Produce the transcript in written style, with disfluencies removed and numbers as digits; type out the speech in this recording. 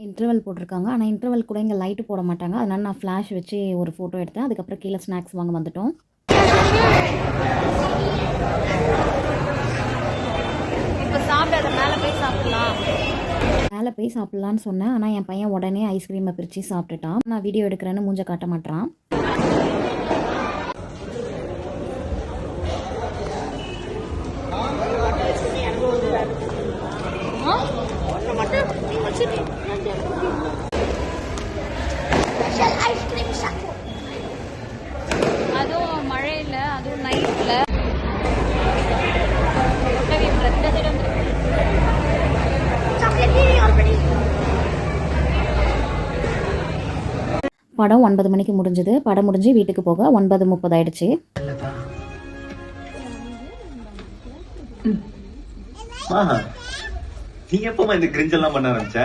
Interval போட்டிருக்காங்க. ஆனால் interval கூட இங்கே லைட்டு போட மாட்டாங்க. அதனால நான் ஃப்ளாஷ் வச்சு ஒரு ஃபோட்டோ எடுத்தேன். அதுக்கப்புறம் கீழே ஸ்நாக்ஸ் வாங்க வந்துட்டோம். இப்போ சாப்பிடாத மேலே போய் சாப்பிடலாம். மேலே போய் சாப்பிட்லான்னு சொன்னேன். ஆனால் என் பையன் உடனே ஐஸ்கிரீமை பிரித்து சாப்பிட்டுட்டான். நான் வீடியோ எடுக்கிறேன்னு மூஞ்ச காட்ட மாட்டேறான். அதுவும் மழையில், அதுவும் நைட்டில் படம் 9 மணிக்கு முடிஞ்சது. படம் முடிஞ்சு வீட்டுக்கு போக 9:30 ஆயிடுச்சு. நீ எப்பமா இந்த கிரிஞ்செல்லாம் பண்ண ஆரம்பிச்ச?